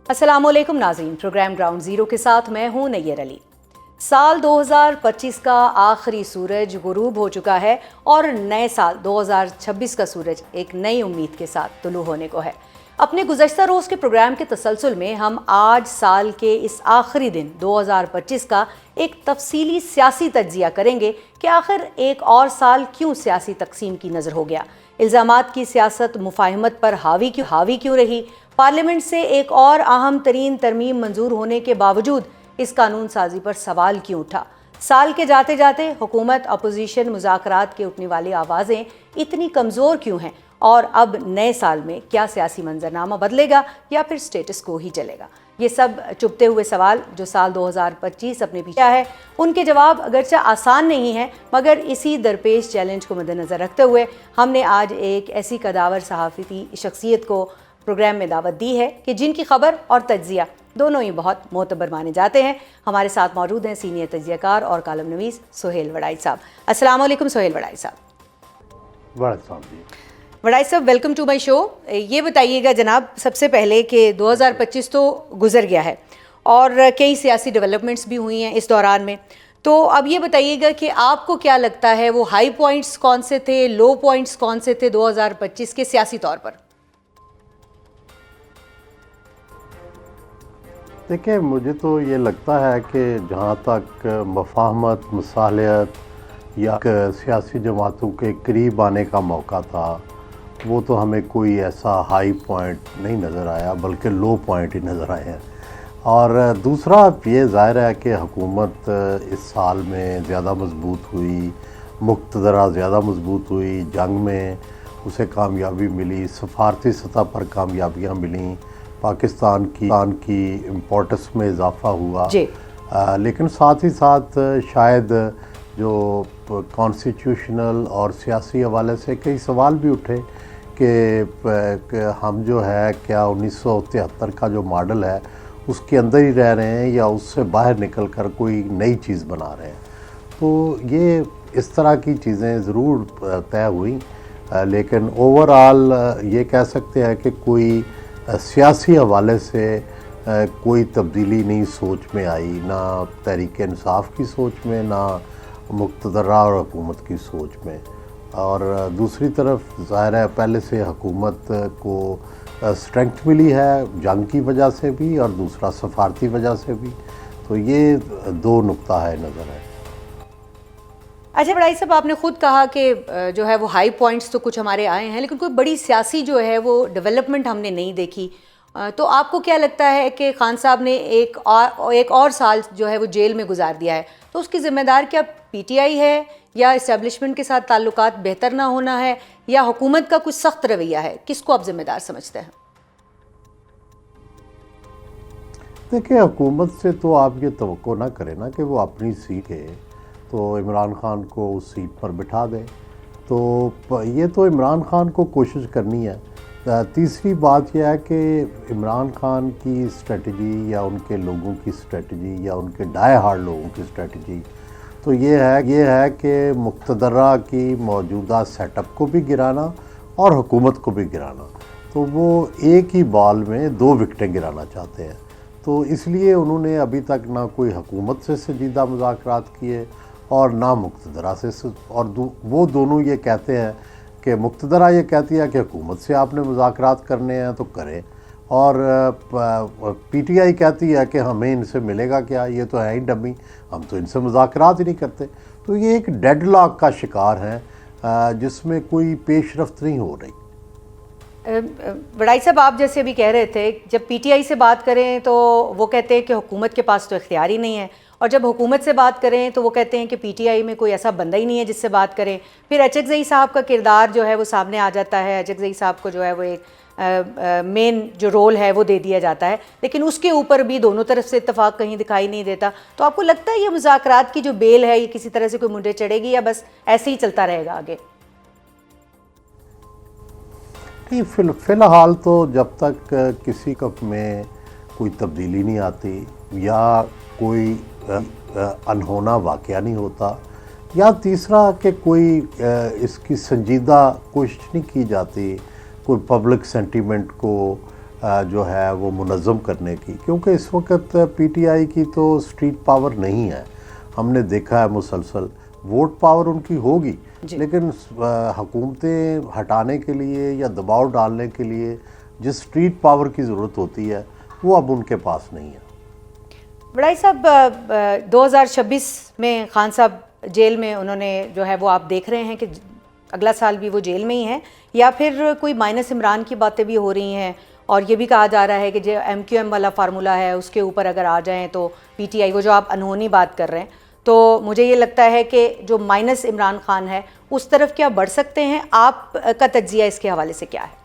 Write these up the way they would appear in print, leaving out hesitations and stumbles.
السلام علیکم ناظرین، پروگرام گراؤنڈ زیرو کے ساتھ میں ہوں نیر علی۔ سال 2025 کا آخری سورج غروب ہو چکا ہے اور نئے سال 2026 کا سورج ایک نئی امید کے ساتھ طلوع ہونے کو ہے۔ اپنے گزشتہ روز کے پروگرام کے تسلسل میں ہم آج سال کے اس آخری دن 2025 کا ایک تفصیلی سیاسی تجزیہ کریں گے کہ آخر ایک اور سال کیوں سیاسی تقسیم کی نظر ہو گیا، الزامات کی سیاست مفاہمت پر حاوی کیوں رہی، پارلیمنٹ سے ایک اور اہم ترین ترمیم منظور ہونے کے باوجود اس قانون سازی پر سوال کیوں اٹھا، سال کے جاتے جاتے حکومت اپوزیشن مذاکرات کے اٹھنے والی آوازیں اتنی کمزور کیوں ہیں، اور اب نئے سال میں کیا سیاسی منظرنامہ بدلے گا یا پھر سٹیٹس کو ہی چلے گا۔ یہ سب چبھتے ہوئے سوال جو سال 2025 اپنے پیچھے ہے، ان کے جواب اگرچہ آسان نہیں ہیں، مگر اسی درپیش چیلنج کو مد نظر رکھتے ہوئے ہم نے آج ایک ایسی قداور صحافتی شخصیت کو پروگرام میں دعوت دی ہے کہ جن کی خبر اور تجزیہ دونوں ہی بہت معتبر مانے جاتے ہیں۔ ہمارے ساتھ موجود ہیں سینئر تجزیہ کار اور کالم نویس سہیل وڑائی صاحب۔ السلام علیکم سہیل وڑائی صاحب۔ وڑائی صاحب، ویلکم ٹو مائی شو۔ یہ بتائیے گا جناب سب سے پہلے کہ 2025 تو گزر گیا ہے اور کئی سیاسی ڈیولپمنٹس بھی ہوئی ہیں اس دوران میں، تو اب یہ بتائیے گا کہ آپ کو کیا لگتا ہے وہ ہائی پوائنٹس کون سے تھے، لو پوائنٹس کون سے تھے 2025 کے سیاسی طور پر؟ دیکھیں، مجھے تو یہ لگتا ہے کہ جہاں تک مفاہمت، مصالحت یا سیاسی جماعتوں کے قریب آنے کا موقع تھا، وہ تو ہمیں کوئی ایسا ہائی پوائنٹ نہیں نظر آیا، بلکہ لو پوائنٹ ہی نظر آئے ہیں۔ اور دوسرا یہ ظاہر ہے کہ حکومت اس سال میں زیادہ مضبوط ہوئی، مقتدرہ زیادہ مضبوط ہوئی، جنگ میں اسے کامیابی ملی، سفارتی سطح پر کامیابیاں ملیں، پاکستان کی امپورٹنس میں اضافہ ہوا، لیکن ساتھ ہی ساتھ شاید جو کانسٹیٹیوشنل اور سیاسی حوالے سے کئی سوال بھی اٹھے کہ ہم جو ہے کیا 1973 کا جو ماڈل ہے اس کے اندر ہی رہ رہے ہیں یا اس سے باہر نکل کر کوئی نئی چیز بنا رہے ہیں۔ تو یہ اس طرح کی چیزیں ضرور طے ہوئیں، لیکن اوورآل یہ کہہ سکتے ہیں کہ کوئی سیاسی حوالے سے کوئی تبدیلی نہیں سوچ میں آئی، نہ تحریک انصاف کی سوچ میں، نہ مقتدرہ اور حکومت کی سوچ میں۔ اور دوسری طرف ظاہر ہے پہلے سے حکومت کو اسٹرینگتھ ملی ہے جنگ کی وجہ سے بھی اور دوسرا سفارتی وجہ سے بھی، تو یہ دو نقطہ ہے نظر ہے۔ اچھا وڑائی صاحب، آپ نے خود کہا کہ جو ہے وہ ہائی پوائنٹس تو کچھ ہمارے آئے ہیں، لیکن کوئی بڑی سیاسی جو ہے وہ ڈیولپمنٹ ہم نے نہیں دیکھی، تو آپ کو کیا لگتا ہے کہ خان صاحب نے ایک اور سال جو ہے وہ جیل میں گزار دیا ہے، تو اس کی ذمہ دار کیا پی ٹی آئی ہے، یا اسٹیبلشمنٹ کے ساتھ تعلقات بہتر نہ ہونا ہے، یا حکومت کا کچھ سخت رویہ ہے؟ کس کو آپ ذمہ دار سمجھتے ہیں؟ دیکھیں، حکومت سے تو آپ یہ توقع نہ کریں نا کہ وہ اپنی سیٹ ہے تو عمران خان کو اس سیٹ پر بٹھا دے، تو یہ تو عمران خان کو کوشش کرنی ہے۔ تیسری بات یہ ہے کہ عمران خان کی اسٹریٹجی یا ان کے لوگوں کی اسٹریٹجی یا ان کے ڈائی ہارڈ لوگوں کی اسٹریٹجی تو یہ ہے کہ مقتدرہ کی موجودہ سیٹ اپ کو بھی گرانا اور حکومت کو بھی گرانا، تو وہ ایک ہی بال میں دو وکٹیں گرانا چاہتے ہیں۔ تو اس لیے انہوں نے ابھی تک نہ کوئی حکومت سے سنجیدہ مذاکرات کیے اور نہ مقتدرہ سے، اور وہ دونوں یہ کہتے ہیں کہ مقتدرہ یہ کہتی ہے کہ حکومت سے آپ نے مذاکرات کرنے ہیں تو کریں، اور پی ٹی آئی کہتی ہے کہ ہمیں ان سے ملے گا کیا، یہ تو ہے ہی ڈمی، ہم تو ان سے مذاکرات ہی نہیں کرتے۔ تو یہ ایک ڈیڈ لاک کا شکار ہے جس میں کوئی پیش رفت نہیں ہو رہی۔ وڑائی صاحب، آپ جیسے ابھی کہہ رہے تھے جب پی ٹی آئی سے بات کریں تو وہ کہتے ہیں کہ حکومت کے پاس تو اختیار ہی نہیں ہے، اور جب حکومت سے بات کریں تو وہ کہتے ہیں کہ پی ٹی آئی میں کوئی ایسا بندہ ہی نہیں ہے جس سے بات کریں۔ پھر اچکزئی صاحب کا کردار جو ہے وہ سامنے آ جاتا ہے، اچکزئی صاحب کو جو ہے وہ ایک مین جو رول ہے وہ دے دیا جاتا ہے، لیکن اس کے اوپر بھی دونوں طرف سے اتفاق کہیں دکھائی نہیں دیتا۔ تو آپ کو لگتا ہے یہ مذاکرات کی جو بیل ہے یہ کسی طرح سے کوئی منڈے چڑھے گی، یا بس ایسے ہی چلتا رہے گا آگے؟ فی الحال تو جب تک کسی کپ میں کوئی تبدیلی نہیں آتی یا کوئی انہونا واقعہ نہیں ہوتا، یا تیسرا کہ کوئی اس کی سنجیدہ کوشش نہیں کی جاتی کوئی پبلک سینٹیمنٹ کو جو ہے وہ منظم کرنے کی، کیونکہ اس وقت پی ٹی آئی کی تو اسٹریٹ پاور نہیں ہے. ہم نے دیکھا ہے مسلسل ووٹ پاور ان کی ہوگی لیکن حکومتیں ہٹانے کے لیے یا دباؤ ڈالنے کے لیے جس اسٹریٹ پاور کی ضرورت ہوتی ہے وہ اب ان کے پاس نہیں ہے. بڑائی صاحب 2026 میں خان صاحب جیل میں انہوں نے جو ہے وہ آپ دیکھ رہے ہیں کہ اگلا سال بھی وہ جیل میں ہی ہیں، یا پھر کوئی مائنس عمران کی باتیں بھی ہو رہی ہیں اور یہ بھی کہا جا رہا ہے کہ جو ایم کیو ایم والا فارمولا ہے اس کے اوپر اگر آ جائیں تو پی ٹی آئی، وہ جو آپ انہونی بات کر رہے ہیں، تو مجھے یہ لگتا ہے کہ جو مائنس عمران خان ہے اس طرف کیا بڑھ سکتے ہیں؟ آپ کا تجزیہ اس کے حوالے سے کیا ہے؟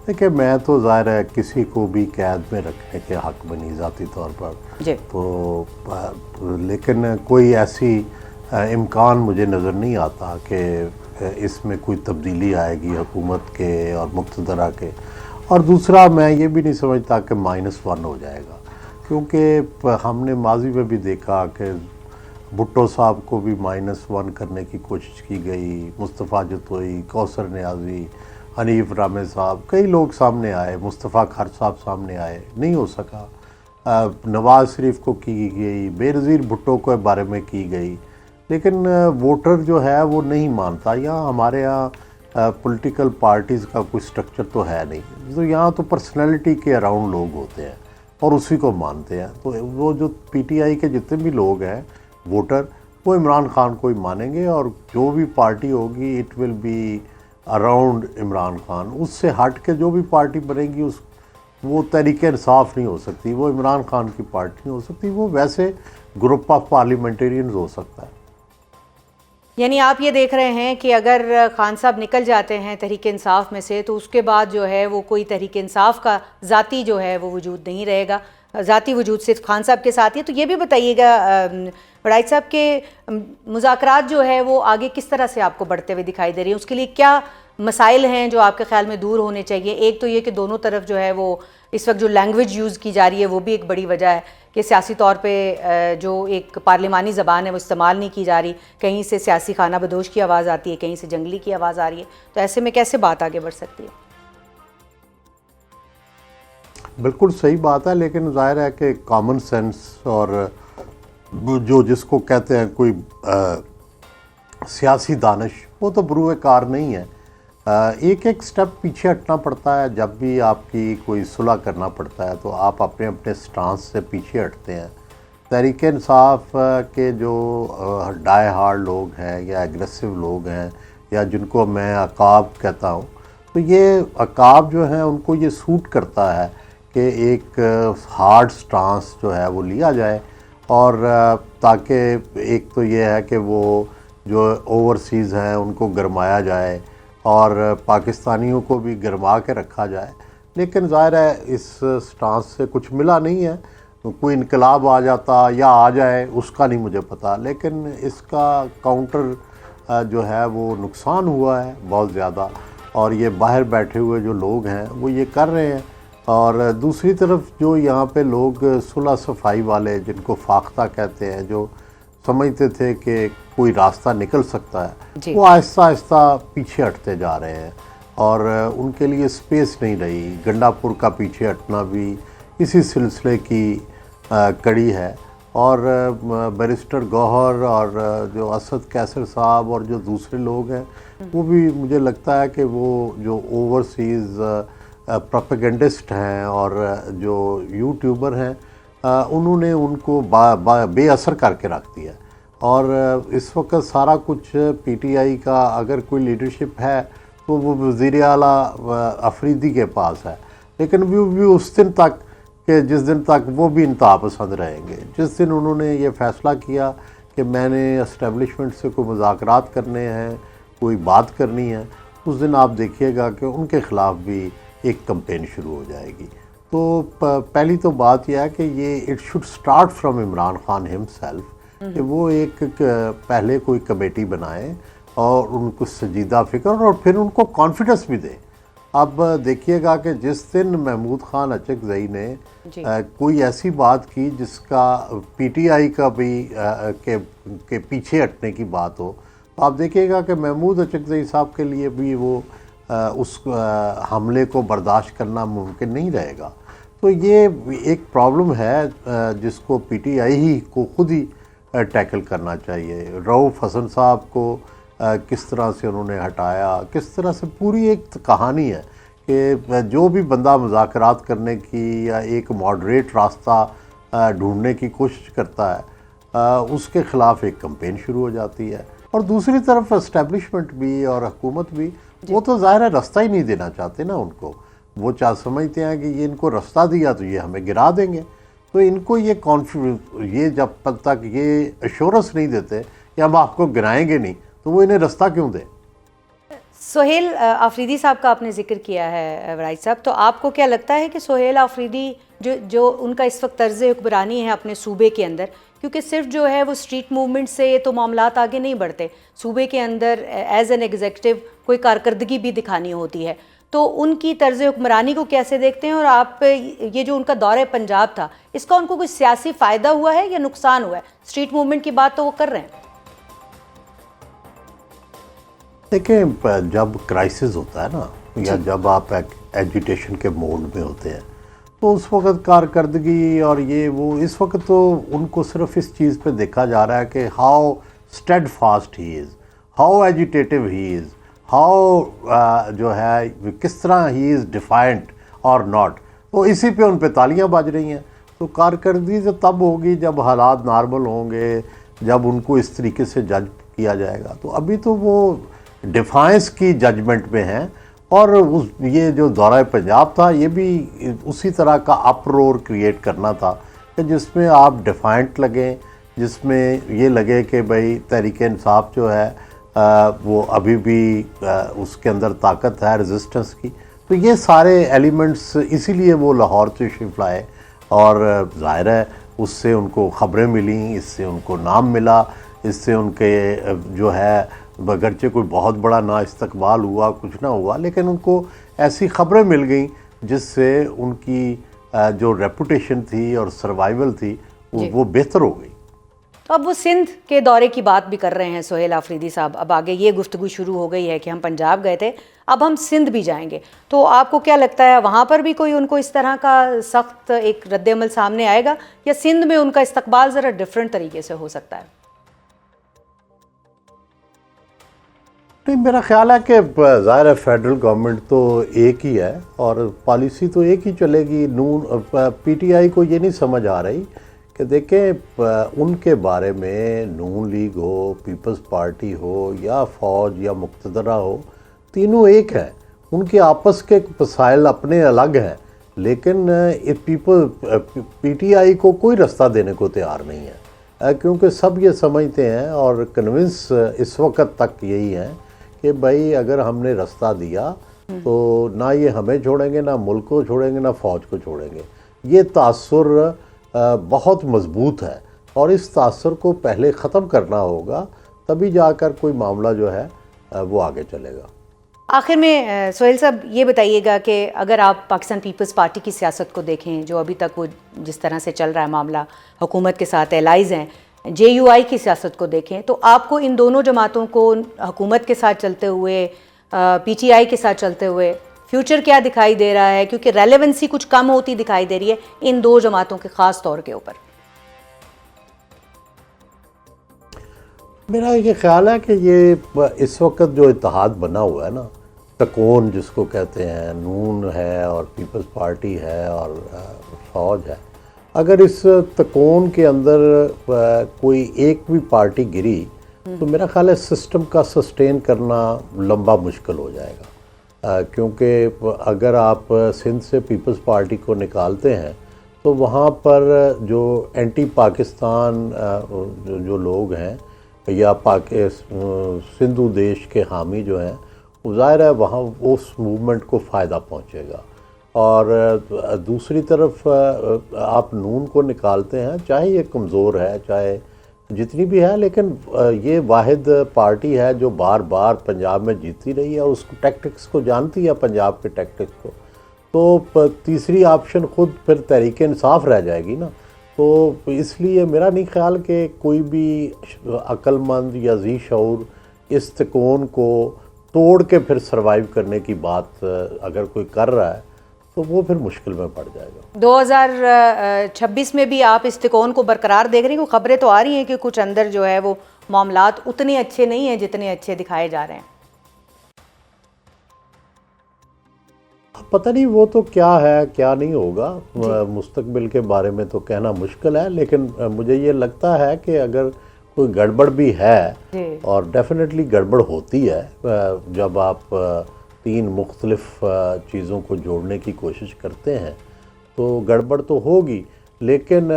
دیکھیں، میں تو ظاہر ہے کسی کو بھی قید میں رکھنے کے حق میں نہیں ذاتی طور پر جی، تو لیکن کوئی ایسی امکان مجھے نظر نہیں آتا کہ اس میں کوئی تبدیلی آئے گی حکومت کے اور مقتدرہ کے. اور دوسرا میں یہ بھی نہیں سمجھتا کہ -1 ہو جائے گا، کیونکہ ہم نے ماضی میں بھی دیکھا کہ بھٹو صاحب کو بھی -1 کرنے کی کوشش کی گئی، مصطفیٰ جتوئی، کوثر نیازی، حنیف رامے صاحب، کئی لوگ سامنے آئے، مصطفیٰ کھر صاحب سامنے آئے، نہیں ہو سکا. نواز شریف کو کی گئی، بے نظیر بھٹو کے بارے میں کی گئی، لیکن ووٹر جو ہے وہ نہیں مانتا. یہاں ہمارے یہاں پولیٹیکل پارٹیز کا کوئی سٹرکچر تو ہے نہیں، تو یہاں تو پرسنالٹی کے اراؤنڈ لوگ ہوتے ہیں اور اسی کو مانتے ہیں. تو وہ جو پی ٹی آئی کے جتنے بھی لوگ ہیں ووٹر، وہ عمران خان کو ہی مانیں گے، اور جو بھی پارٹی ہوگی it will be around Imran Khan. اس سے ہٹ کے جو بھی پارٹی بنے گی وہ تحریک انصاف نہیں ہو سکتی، وہ عمران خان کی پارٹی نہیں ہو سکتی، وہ ویسے گروپ آف پارلیمنٹیرینز ہو سکتا ہے. یعنی آپ یہ دیکھ رہے ہیں کہ اگر خان صاحب نکل جاتے ہیں تحریک انصاف میں سے تو اس کے بعد جو ہے وہ کوئی تحریک انصاف کا ذاتی جو ہے وہ وجود نہیں رہے گا، ذاتی وجود صرف خان صاحب کے ساتھ ہی. تو یہ بھی بتائیے گا بڑائی صاحب کہ مذاکرات جو ہے وہ آگے کس طرح سے آپ کو بڑھتے ہوئے دکھائی دے رہی ہیں؟ اس کے لیے کیا مسائل ہیں جو آپ کے خیال میں دور ہونے چاہیے؟ ایک تو یہ کہ دونوں طرف جو ہے وہ اس وقت جو لینگویج یوز کی جا رہی ہے وہ بھی ایک بڑی وجہ ہے کہ سیاسی طور پہ جو ایک پارلیمانی زبان ہے وہ استعمال نہیں کی جا رہی، کہیں سے سیاسی خانہ بدوش کی آواز آتی ہے، کہیں سے جنگلی کی آواز آ رہی ہے. تو ایسے میں کیسے بات آگے بڑھ سکتی ہے؟ بالکل صحیح بات ہے، لیکن ظاہر ہے کہ کامن سینس اور جو جس کو کہتے ہیں کوئی سیاسی دانش، وہ تو بروئے کار نہیں ہے. ایک ایک سٹیپ پیچھے ہٹنا پڑتا ہے. جب بھی آپ کی کوئی صلح کرنا پڑتا ہے تو آپ اپنے اپنے سٹانس سے پیچھے ہٹتے ہیں. تحریک انصاف کے جو ڈائی ہارڈ لوگ ہیں یا ایگریسو لوگ ہیں یا جن کو میں عقاب کہتا ہوں، تو یہ عقاب جو ہیں ان کو یہ سوٹ کرتا ہے کہ ایک ہارڈ سٹانس جو ہے وہ لیا جائے، اور تاکہ ایک تو یہ ہے کہ وہ جو اوورسیز ہیں ان کو گرمایا جائے اور پاکستانیوں کو بھی گرما کے رکھا جائے. لیکن ظاہر ہے اس سٹانس سے کچھ ملا نہیں ہے. کوئی انقلاب آ جاتا یا آ جائے اس کا نہیں مجھے پتا، لیکن اس کا کاؤنٹر جو ہے وہ نقصان ہوا ہے بہت زیادہ، اور یہ باہر بیٹھے ہوئے جو لوگ ہیں وہ یہ کر رہے ہیں. اور دوسری طرف جو یہاں پہ لوگ صلح صفائی والے، جن کو فاختہ کہتے ہیں، جو سمجھتے تھے کہ کوئی راستہ نکل سکتا ہے، وہ آہستہ آہستہ پیچھے ہٹتے جا رہے ہیں اور ان کے لیے سپیس نہیں رہی. گنڈا پور کا پیچھے ہٹنا بھی اسی سلسلے کی کڑی ہے. اور بیرسٹر گوہر اور جو اسد کیسر صاحب اور جو دوسرے لوگ ہیں، وہ بھی مجھے لگتا ہے کہ وہ جو اوورسیز پروپیگنڈسٹ ہیں اور جو یوٹیوبر ہیں، انہوں نے ان کو بے اثر کر کے رکھ دیا. اور اس وقت سارا کچھ پی ٹی آئی کا اگر کوئی لیڈرشپ ہے تو وہ وزیر اعلیٰ افریدی کے پاس ہے، لیکن وہ بھی اس دن تک کہ جس دن تک وہ بھی انتہا پسند رہیں گے. جس دن انہوں نے یہ فیصلہ کیا کہ میں نے اسٹیبلشمنٹ سے کوئی مذاکرات کرنے ہیں، کوئی بات کرنی ہے، اس دن آپ دیکھیے گا کہ ان کے خلاف بھی ایک کمپین شروع ہو جائے گی. تو پہلی تو بات یہ ہے کہ یہ it should start from Imran Khan himself, کہ وہ ایک پہلے کوئی کمیٹی بنائیں اور ان کو سنجیدہ فکر اور پھر ان کو کانفیڈنس بھی دیں. اب دیکھیے گا کہ جس دن محمود خان اچکزئی نے کوئی ایسی بات کی جس کا پی ٹی آئی کا بھی کے پیچھے ہٹنے کی بات ہو، تو آپ دیکھیے گا کہ محمود اچکزئی صاحب کے لیے بھی وہ اس حملے کو برداشت کرنا ممکن نہیں رہے گا. تو یہ ایک پرابلم ہے جس کو پی ٹی آئی ہی کو خود ہی ٹیکل کرنا چاہیے. رؤف حسن صاحب کو کس طرح سے انہوں نے ہٹایا, کس طرح سے, پوری ایک کہانی ہے کہ جو بھی بندہ مذاکرات کرنے کی یا ایک ماڈریٹ راستہ ڈھونڈنے کی کوشش کرتا ہے اس کے خلاف ایک کمپین شروع ہو جاتی ہے. اور دوسری طرف اسٹیبلشمنٹ بھی اور حکومت بھی وہ تو ظاہر ہے رستہ ہی نہیں دینا چاہتے نا ان کو. وہ سمجھتے ہیں کہ یہ ان کو رستہ دیا تو یہ ہمیں گرا دیں گے. تو ان کو یہ جب تک یہ ایشورنس نہیں دیتے کہ ہم آپ کو گرائیں گے نہیں تو وہ انہیں رستہ کیوں دیں. سہیل آفریدی صاحب کا آپ نے ذکر کیا ہے وائس صاحب, تو آپ کو کیا لگتا ہے کہ سہیل آفریدی جو ان کا اس وقت طرز حکمرانی ہے اپنے صوبے کے اندر, کیونکہ صرف جو ہے وہ اسٹریٹ موومنٹ سے تو معاملات آگے نہیں بڑھتے, صوبے کے اندر ایز این ایگزیکٹو کوئی کارکردگی بھی دکھانی ہوتی ہے, تو ان کی طرز حکمرانی کو کیسے دیکھتے ہیں؟ اور آپ یہ جو ان کا دورہ پنجاب تھا اس کا ان کو کوئی سیاسی فائدہ ہوا ہے یا نقصان ہوا ہے؟ اسٹریٹ موومنٹ کی بات تو وہ کر رہے ہیں. دیکھیں, جب کرائسس ہوتا ہے نا یا جب آپ ایجیٹیشن کے موڈ میں ہوتے ہیں تو اس وقت کارکردگی اور یہ وہ, اس وقت تو ان کو صرف اس چیز پہ دیکھا جا رہا ہے کہ how steadfast he is, how agitative he is, how جو ہے کس طرح ہی از ڈیفائنٹ اور ناٹ. تو اسی پہ ان پہ تالیاں بج رہی ہیں. تو کارکردگی تو تب ہوگی جب حالات نارمل ہوں گے, جب ان کو اس طریقے سے جج کیا جائے گا. تو ابھی تو وہ ڈیفائنس کی ججمنٹ میں ہیں. اور یہ جو دورہ پنجاب تھا یہ بھی اسی طرح کا اپرور کریٹ کرنا تھا کہ جس میں آپ ڈیفائنٹ لگیں, جس میں یہ لگے کہ بھئی تحریک انصاف جو ہے وہ ابھی بھی اس کے اندر طاقت ہے ریزسٹنس کی. تو یہ سارے ایلیمنٹس اسی لیے وہ لاہور تشریف لائے, اور ظاہر ہے اس سے ان کو خبریں ملیں, اس سے ان کو نام ملا, اس سے ان کے جو ہے بگرچہ کوئی بہت بڑا نہ استقبال ہوا, کچھ نہ ہوا, لیکن ان کو ایسی خبریں مل گئیں جس سے ان کی جو ریپوٹیشن تھی اور سروائیول تھی وہ بہتر ہو گئی. تو اب وہ سندھ کے دورے کی بات بھی کر رہے ہیں سہیل آفریدی صاحب. اب آگے یہ گفتگو شروع ہو گئی ہے کہ ہم پنجاب گئے تھے, اب ہم سندھ بھی جائیں گے, تو آپ کو کیا لگتا ہے وہاں پر بھی کوئی ان کو اس طرح کا سخت ایک رد عمل سامنے آئے گا, یا سندھ میں ان کا استقبال ذرا ڈیفرنٹ طریقے سے ہو سکتا ہے؟ نہیں, میرا خیال ہے کہ ظاہر ہے فیڈرل گورنمنٹ تو ایک ہی ہے اور پالیسی تو ایک ہی چلے گی. پی ٹی آئی کو یہ نہیں سمجھ آ رہی کہ دیکھیں ان کے بارے میں نون لیگ ہو, پیپلز پارٹی ہو یا فوج یا مقتدرہ ہو, تینوں ایک ہیں. ان کے آپس کے مسائل اپنے الگ ہیں, لیکن پی ٹی آئی کو کوئی رستہ دینے کو تیار نہیں ہے, کیونکہ سب یہ سمجھتے ہیں اور کنونس اس وقت تک یہی ہیں کہ بھائی اگر ہم نے رستہ دیا تو نہ یہ ہمیں چھوڑیں گے, نہ ملک کو چھوڑیں گے, نہ فوج کو چھوڑیں گے. یہ تاثر بہت مضبوط ہے اور اس تاثر کو پہلے ختم کرنا ہوگا, تبھی جا کر کوئی معاملہ جو ہے وہ آگے چلے گا. آخر میں سہیل صاحب یہ بتائیے گا کہ اگر آپ پاکستان پیپلز پارٹی کی سیاست کو دیکھیں, جو ابھی تک وہ جس طرح سے چل رہا ہے معاملہ, حکومت کے ساتھ الائز ہیں, جے یو آئی کی سیاست کو دیکھیں, تو آپ کو ان دونوں جماعتوں کو حکومت کے ساتھ چلتے ہوئے, پی ٹی آئی کے ساتھ چلتے ہوئے فیوچر کیا دکھائی دے رہا ہے؟ کیونکہ ریلیونسی کچھ کم ہوتی دکھائی دے رہی ہے ان دو جماعتوں کے خاص طور کے اوپر. میرا یہ خیال ہے کہ یہ اس وقت جو اتحاد بنا ہوا ہے نا, تکون جس کو کہتے ہیں, نون ہے اور پیپلز پارٹی ہے اور فوج ہے, اگر اس تکون کے اندر کوئی ایک بھی پارٹی گری تو میرا خیال ہے سسٹم کا سسٹین کرنا لمبا مشکل ہو جائے گا. کیونکہ اگر آپ سندھ سے پیپلز پارٹی کو نکالتے ہیں تو وہاں پر جو اینٹی پاکستان جو لوگ ہیں یا سندھو دیش کے حامی جو ہیں, ظاہر ہے وہاں اس موومنٹ کو فائدہ پہنچے گا. اور دوسری طرف آپ نون کو نکالتے ہیں, چاہے یہ کمزور ہے, چاہے جتنی بھی ہے, لیکن یہ واحد پارٹی ہے جو بار بار پنجاب میں جیتی رہی ہے اور اس کو ٹیکٹکس کو جانتی ہے, پنجاب کے ٹیکٹکس کو. تو تیسری آپشن خود پھر تحریک انصاف رہ جائے گی نا. تو اس لیے میرا نہیں خیال کہ کوئی بھی عقل مند یا ذی شعور اس تکون کو توڑ کے پھر سروائیو کرنے کی بات اگر کوئی کر رہا ہے تو وہ پھر مشکل میں پڑ جائے گا۔ 2026 میں بھی آپ اس تکون کو برقرار دیکھ رہے ہیں؟ خبریں تو آ رہی ہیں کہ کچھ اندر جو ہے وہ معاملات اتنے اچھے نہیں ہیں جتنے اچھے دکھائے جا رہے ہیں۔ پتہ نہیں وہ تو کیا ہے کیا نہیں ہوگا، مستقبل کے بارے میں تو کہنا مشکل ہے، لیکن مجھے یہ لگتا ہے کہ اگر کوئی گڑبڑ بھی ہے اور ڈیفینیٹلی گڑبڑ ہوتی ہے جب آپ 3 مختلف چیزوں کو جوڑنے کی کوشش کرتے ہیں تو گڑبڑ تو ہوگی، لیکن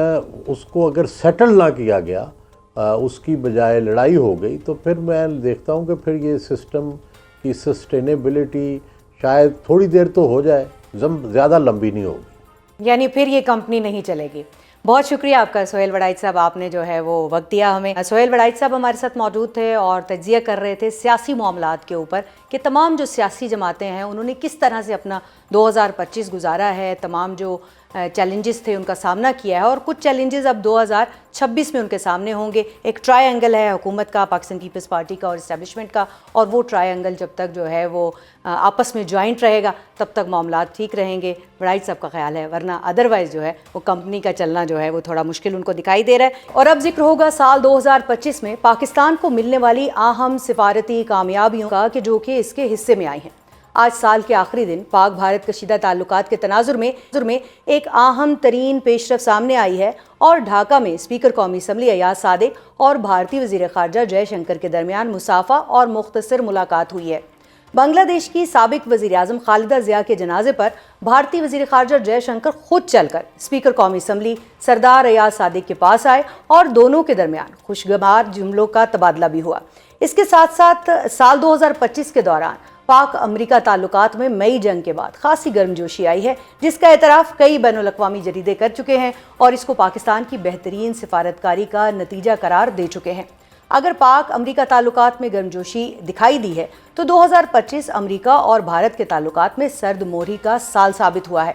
اس کو اگر سیٹل نہ کیا گیا، اس کی بجائے لڑائی ہو گئی، تو پھر میں دیکھتا ہوں کہ پھر یہ سسٹم کی سسٹینیبلٹی شاید تھوڑی دیر تو ہو جائے، زیادہ لمبی نہیں ہوگی، یعنی پھر یہ کمپنی نہیں چلے گی۔ بہت شکریہ آپ کا سہیل وڑائچ صاحب، آپ نے جو ہے وہ وقت دیا ہمیں۔ سہیل وڑائچ صاحب ہمارے ساتھ موجود تھے اور تجزیہ کر رہے تھے سیاسی معاملات کے اوپر کہ تمام جو سیاسی جماعتیں ہیں انہوں نے کس طرح سے اپنا 2025 گزارا ہے، تمام جو چیلنجز تھے ان کا سامنا کیا ہے، اور کچھ چیلنجز اب 2026 میں ان کے سامنے ہوں گے۔ ایک ٹرائی اینگل ہے حکومت کا، پاکستان پیپلز پارٹی کا اور اسٹیبلشمنٹ کا، اور وہ ٹرائی اینگل جب تک جو ہے وہ آپس میں جوائنٹ رہے گا تب تک معاملات ٹھیک رہیں گے، وڑائچ صاحب کا خیال ہے، ورنہ ادروائز جو ہے وہ کمپنی کا چلنا جو ہے وہ تھوڑا مشکل ان کو دکھائی دے رہا ہے۔ اور اب ذکر ہوگا سال 2025 میں پاکستان کو ملنے والی اہم سفارتی کامیابیوں کا کہ جو کہ اس کے حصے میں آئی ہیں۔ آج سال کے آخری دن پاک بھارت کشیدہ تعلقات کے تناظر میں ایک اہم ترین پیش رفت سامنے آئی ہے اور ڈھاکہ میں اسپیکر قومی اسمبلی ایاز صادق اور بھارتی وزیر خارجہ جے شنکر کے درمیان مصافحہ اور مختصر ملاقات ہوئی ہے۔ بنگلہ دیش کی سابق وزیر اعظم خالدہ ضیاء کے جنازے پر بھارتی وزیر خارجہ جے شنکر خود چل کر اسپیکر قومی اسمبلی سردار ایاز صادق کے پاس آئے اور دونوں کے درمیان خوشگوار جملوں کا تبادلہ بھی ہوا۔ اس کے ساتھ ساتھ سال 2025 کے دوران پاک امریکہ تعلقات میں مئی جنگ کے بعد خاصی گرمجوشی آئی ہے، جس کا اعتراف کئی بین الاقوامی جریدے کر چکے ہیں اور اس کو پاکستان کی بہترین سفارتکاری کا نتیجہ قرار دے چکے ہیں۔ اگر پاک امریکہ تعلقات میں گرمجوشی دکھائی دی ہے تو 2025 امریکہ اور بھارت کے تعلقات میں سرد مہری کا سال ثابت ہوا ہے،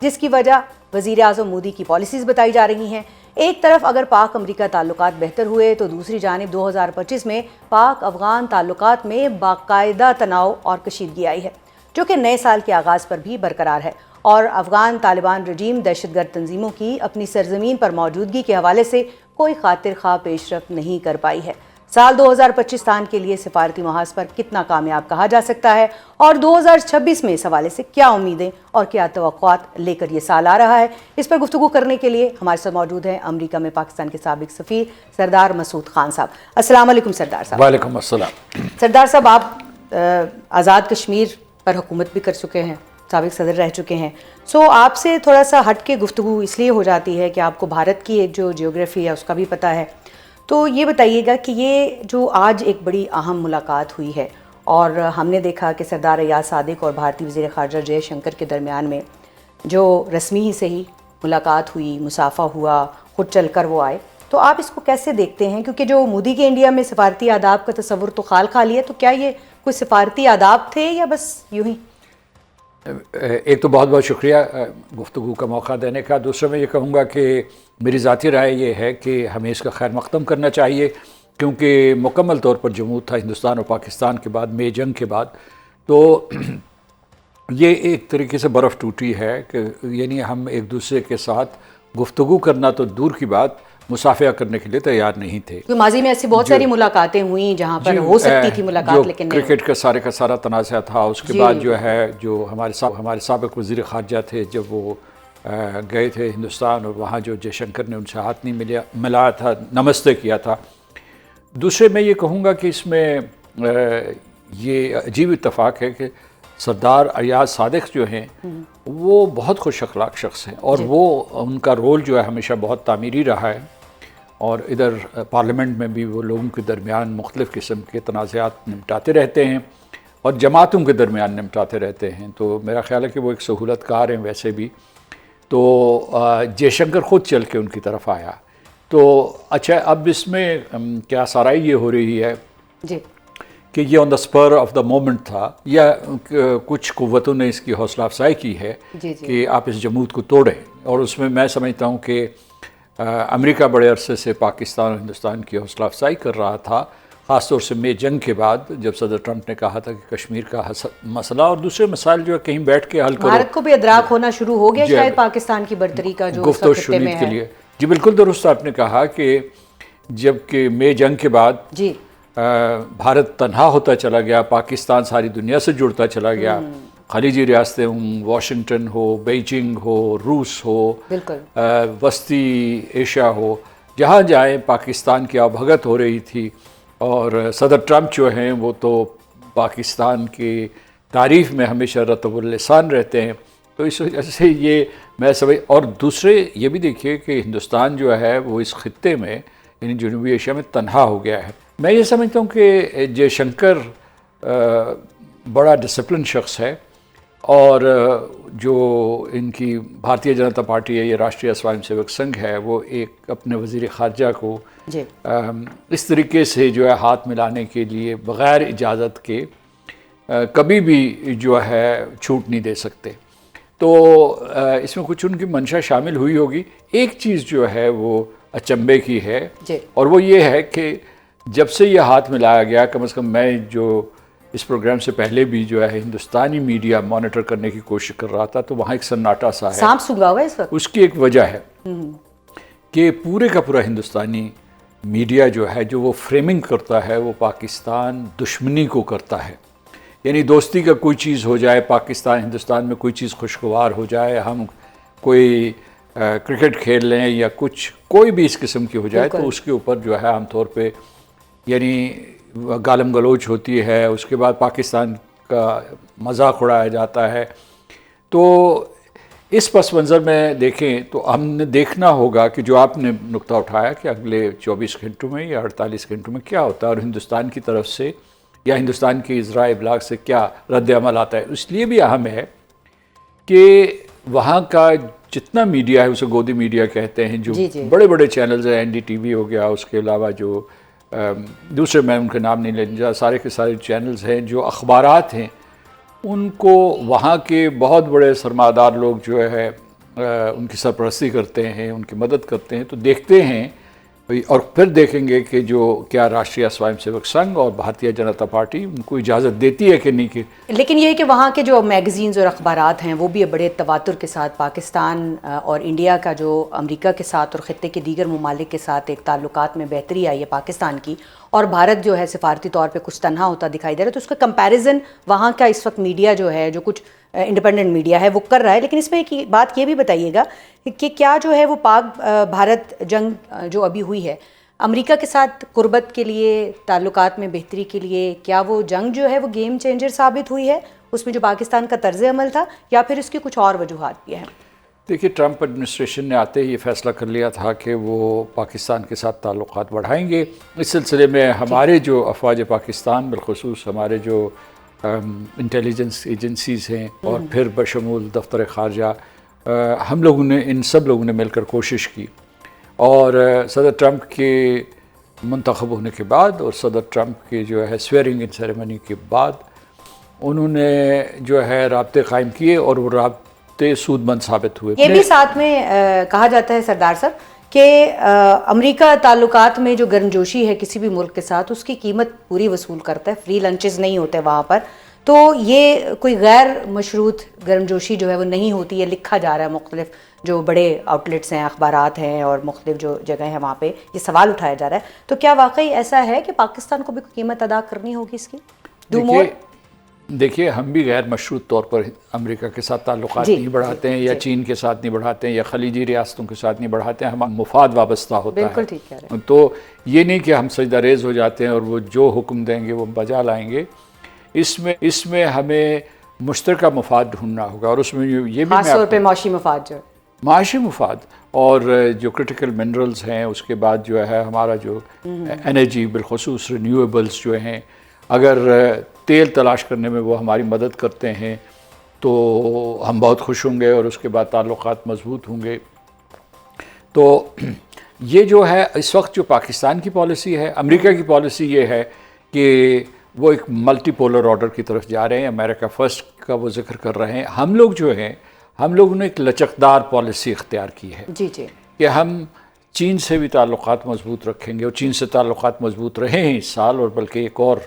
جس کی وجہ وزیر اعظم مودی کی پالیسیز بتائی جا رہی ہیں۔ ایک طرف اگر پاک امریکہ تعلقات بہتر ہوئے تو دوسری جانب 2025 میں پاک افغان تعلقات میں باقاعدہ تناؤ اور کشیدگی آئی ہے، جو کہ نئے سال کے آغاز پر بھی برقرار ہے، اور افغان طالبان رجیم دہشت گرد تنظیموں کی اپنی سرزمین پر موجودگی کے حوالے سے کوئی خاطر خواہ پیش رفت نہیں کر پائی ہے۔ سال 2025 کے لیے سفارتی محاذ پر کتنا کامیاب کہا جا سکتا ہے، اور 2026 میں اس حوالے سے کیا امیدیں اور کیا توقعات لے کر یہ سال آ رہا ہے، اس پر گفتگو کرنے کے لیے ہمارے ساتھ موجود ہیں امریکہ میں پاکستان کے سابق سفیر سردار مسعود خان صاحب۔ السلام علیکم سردار صاحب۔ وعلیکم السلام۔ سردار صاحب، آپ آزاد کشمیر پر حکومت بھی کر چکے ہیں، سابق صدر رہ چکے ہیں، آپ سے تھوڑا سا ہٹ کے گفتگو اس لیے ہو جاتی ہے کہ آپ کو بھارت کی ایک جو جیوگرافی ہے اس کا بھی پتہ ہے، تو یہ بتائیے گا کہ یہ جو آج ایک بڑی اہم ملاقات ہوئی ہے اور ہم نے دیکھا کہ سردار ایاز صادق اور بھارتی وزیر خارجہ جے شنکر کے درمیان میں جو رسمی ہی سے ہی ملاقات ہوئی، مصافحہ ہوا، خود چل کر وہ آئے، تو آپ اس کو کیسے دیکھتے ہیں؟ کیونکہ جو مودی کے انڈیا میں سفارتی آداب کا تصور تو خال خالی ہے، تو کیا یہ کوئی سفارتی آداب تھے یا بس یوں ہی؟ ایک تو بہت بہت شکریہ گفتگو کا موقع دینے کا۔ دوسرا میں یہ کہوں گا کہ میری ذاتی رائے یہ ہے کہ ہمیں اس کا خیر مقدم کرنا چاہیے، کیونکہ مکمل طور پر جمود تھا ہندوستان اور پاکستان کے بعد، مئی جنگ کے بعد، تو یہ ایک طریقے سے برف ٹوٹی ہے کہ یعنی ہم ایک دوسرے کے ساتھ گفتگو کرنا تو دور کی بات، مصافحہ کرنے کے لیے تیار نہیں تھے۔ ماضی میں ایسی بہت ساری ملاقاتیں ہوئیں جہاں پر ہو سکتی تھی ملاقات، لیکن کرکٹ کا سارا تنازع تھا، اس کے بعد جو ہے جو ہمارے سابق وزیر خارجہ تھے، جب وہ گئے تھے ہندوستان اور وہاں جو جے شنکر نے ان سے ہاتھ نہیں ملایا تھا، نمستے کیا تھا۔ دوسرے میں یہ کہوں گا کہ اس میں یہ عجیب اتفاق ہے کہ سردار ایاز صادق جو ہیں وہ بہت خوش اخلاق شخص ہیں، اور وہ ان کا رول جو ہے ہمیشہ بہت تعمیری رہا ہے، اور ادھر پارلیمنٹ میں بھی وہ لوگوں کے درمیان مختلف قسم کے تنازعات نمٹاتے رہتے ہیں اور جماعتوں کے درمیان نمٹاتے رہتے ہیں، تو میرا خیال ہے کہ وہ ایک سہولت کار ہیں ویسے بھی۔ تو جے شنکر خود چل کے ان کی طرف آیا، تو اچھا اب اس میں کیا سرائی یہ ہو رہی ہے کہ یہ آن دا اسپر آف دا مومنٹ تھا، یا کچھ قوتوں نے اس کی حوصلہ افزائی کی ہے کہ آپ اس جمود کو توڑیں، اور اس میں سمجھتا ہوں کہ امریکہ بڑے عرصے سے پاکستان اور ہندوستان کی حوصلہ افزائی کر رہا تھا، خاص طور سے مئی جنگ کے بعد جب صدر ٹرمپ نے کہا تھا کہ کشمیر کا مسئلہ اور دوسرے مسائل جو ہے کہیں بیٹھ کے حل کرو. بھارت کو بھی ادراک ہونا شروع ہو گیا شاید پاکستان کی برتری کا جو گفت و شنید کے لیے. جی بالکل درست آپ نے کہا کہ جب کہ مئی جنگ کے بعد جی بھارت تنہا ہوتا چلا گیا, پاکستان ساری دنیا سے جڑتا چلا گیا, خلیجی ریاستیں ہوں, واشنگٹن ہو, بیجنگ ہو, روس ہو, بالکل وسطی ایشیا ہو, جہاں جائیں پاکستان کی آبھگت ہو رہی تھی. اور صدر ٹرمپ جو ہیں وہ تو پاکستان کی تعریف میں ہمیشہ رطب اللسان رہتے ہیں, تو اس وجہ سے یہ میں سمجھ. اور دوسرے یہ بھی دیکھیے کہ ہندوستان جو ہے وہ اس خطے میں یعنی جنوبی ایشیا میں تنہا ہو گیا ہے. میں یہ سمجھتا ہوں کہ جے شنکر بڑا ڈسپلن شخص ہے, اور جو ان کی بھارتیہ جنتا پارٹی ہے, یہ راشٹریہ سوائم سیوک سنگھ ہے, وہ ایک اپنے وزیر خارجہ کو جی اس طریقے سے جو ہے ہاتھ ملانے کے لیے بغیر اجازت کے کبھی بھی جو ہے چھوٹ نہیں دے سکتے. تو اس میں کچھ ان کی منشا شامل ہوئی ہوگی. ایک چیز جو ہے وہ اچنبے کی ہے, اور وہ یہ ہے کہ جب سے یہ ہاتھ ملایا گیا, کم از کم میں جو اس پروگرام سے پہلے بھی جو ہے ہندوستانی میڈیا مانیٹر کرنے کی کوشش کر رہا تھا, تو وہاں ایک سناٹا سا ہے. سانپ سونگھا ہوا ہے اس وقت. اس کی ایک وجہ ہے کہ پورے کا پورا ہندوستانی میڈیا جو ہے, جو وہ فریمنگ کرتا ہے, وہ پاکستان دشمنی کو کرتا ہے. یعنی دوستی کا کوئی چیز ہو جائے, پاکستان ہندوستان میں کوئی چیز خوشگوار ہو جائے, ہم کوئی کرکٹ کھیل لیں یا کچھ کوئی بھی اس قسم کی ہو جائے, تو اس کے اوپر جو ہے عام طور پہ یعنی گالم گلوچ ہوتی ہے. اس کے بعد پاکستان کا مذاق اڑایا جاتا ہے. تو اس پس منظر میں دیکھیں تو ہم نے دیکھنا ہوگا کہ جو آپ نے نقطہ اٹھایا کہ اگلے 24 گھنٹوں میں یا 48 گھنٹوں میں کیا ہوتا ہے, اور ہندوستان کی طرف سے یا ہندوستان کی ذرائع ابلاغ سے کیا رد عمل آتا ہے. اس لیے بھی اہم ہے کہ وہاں کا جتنا میڈیا ہے, اسے گودی میڈیا کہتے ہیں, جو بڑے بڑے چینلز ہیں, این ڈی ٹی وی ہو گیا, اس کے علاوہ جو دوسرے میں ان کے نام نہیں لینا چاہتا, سارے کے سارے چینلز ہیں, جو اخبارات ہیں, ان کو وہاں کے بہت بڑے سرمایہ دار لوگ جو ہے ان کی سرپرستی کرتے ہیں, ان کی مدد کرتے ہیں. تو دیکھتے ہیں اور پھر دیکھیں گے کہ جو کیا راشٹریہ سوائم سیوک سنگھ اور بھارتیہ جنتا پارٹی ان کو اجازت دیتی ہے کہ نہیں. کہ لیکن یہ ہے کہ وہاں کے جو میگزینز اور اخبارات ہیں وہ بھی بڑے تواتر کے ساتھ پاکستان اور انڈیا کا جو امریکہ کے ساتھ اور خطے کے دیگر ممالک کے ساتھ ایک تعلقات میں بہتری آئی ہے پاکستان کی, اور بھارت جو ہے سفارتی طور پہ کچھ تنہا ہوتا دکھائی دے رہا ہے. تو اس کا کمپیریزن وہاں کا اس وقت میڈیا جو ہے, جو کچھ انڈیپینڈنٹ میڈیا ہے, وہ کر رہا ہے. لیکن اس میں ایک بات یہ بھی بتائیے گا کہ کیا جو ہے وہ پاک بھارت جنگ جو ابھی ہوئی ہے, امریکہ کے ساتھ قربت کے لیے, تعلقات میں بہتری کے لیے, کیا وہ جنگ جو ہے وہ گیم چینجر ثابت ہوئی ہے اس میں جو پاکستان کا طرز عمل تھا, یا پھر اس کی کچھ اور وجوہات بھی ہیں؟ دیکھیے, ٹرمپ ایڈمنسٹریشن نے آتے ہی یہ فیصلہ کر لیا تھا کہ وہ پاکستان کے ساتھ تعلقات بڑھائیں گے. اس سلسلے میں ہمارے جو افواج پاکستان, بالخصوص ہمارے جو انٹیلیجنس ایجنسیز ہیں, اور پھر بشمول دفتر خارجہ, ہم لوگوں نے, ان سب لوگوں نے مل کر کوشش کی. اور صدر ٹرمپ کے منتخب ہونے کے بعد اور صدر ٹرمپ کے جو ہے سویئرنگ ان سیریمنی کے بعد انہوں نے جو ہے رابطے قائم کیے, اور وہ رابطے سود مند ثابت ہوئے. یہ بھی ساتھ میں کہا جاتا ہے سردار صاحب کہ امریکہ تعلقات میں جو گرمجوشی ہے کسی بھی ملک کے ساتھ, اس کی قیمت پوری وصول کرتا ہے, فری لنچز نہیں ہوتے وہاں پر. تو یہ کوئی غیر مشروط گرمجوشی جو ہے وہ نہیں ہوتی ہے, لکھا جا رہا ہے مختلف جو بڑے آؤٹ لیٹس ہیں, اخبارات ہیں, اور مختلف جو جگہ ہیں وہاں پہ یہ سوال اٹھایا جا رہا ہے. تو کیا واقعی ایسا ہے کہ پاکستان کو بھی قیمت ادا کرنی ہوگی اس کی؟ دیکھیے, ہم بھی غیر مشروط طور پر امریکہ کے ساتھ تعلقات نہیں بڑھاتے ہیں, یا چین کے ساتھ نہیں بڑھاتے ہیں, یا خلیجی ریاستوں کے ساتھ نہیں بڑھاتے ہیں. ہمارا مفاد وابستہ ہوتا ہے. بالکل ٹھیک کہہ رہے ہیں. تو یہ نہیں کہ ہم سجدہ ریز ہو جاتے ہیں اور وہ جو حکم دیں گے وہ بجا لائیں گے. اس میں ہمیں مشترکہ مفاد ڈھونڈنا ہوگا, اور اس میں یہ بھی خاص طور پہ معاشی مفاد, جو معاشی مفاد, اور جو کرٹیکل منرلز ہیں, اس کے بعد جو ہے ہمارا جو انرجی, بالخصوص رینیویبلز جو ہیں, اگر تیل تلاش کرنے میں وہ ہماری مدد کرتے ہیں تو ہم بہت خوش ہوں گے, اور اس کے بعد تعلقات مضبوط ہوں گے. تو یہ جو ہے اس وقت جو پاکستان کی پالیسی ہے, امریکہ کی پالیسی یہ ہے کہ وہ ایک ملٹی پولر آرڈر کی طرف جا رہے ہیں, امریکہ فرسٹ کا وہ ذکر کر رہے ہیں. ہم لوگ جو ہیں, ہم لوگوں نے ایک لچکدار پالیسی اختیار کی ہے جی جی کہ ہم چین سے بھی تعلقات مضبوط رکھیں گے، اور چین سے تعلقات مضبوط رہے ہیں اس سال، اور بلکہ ایک اور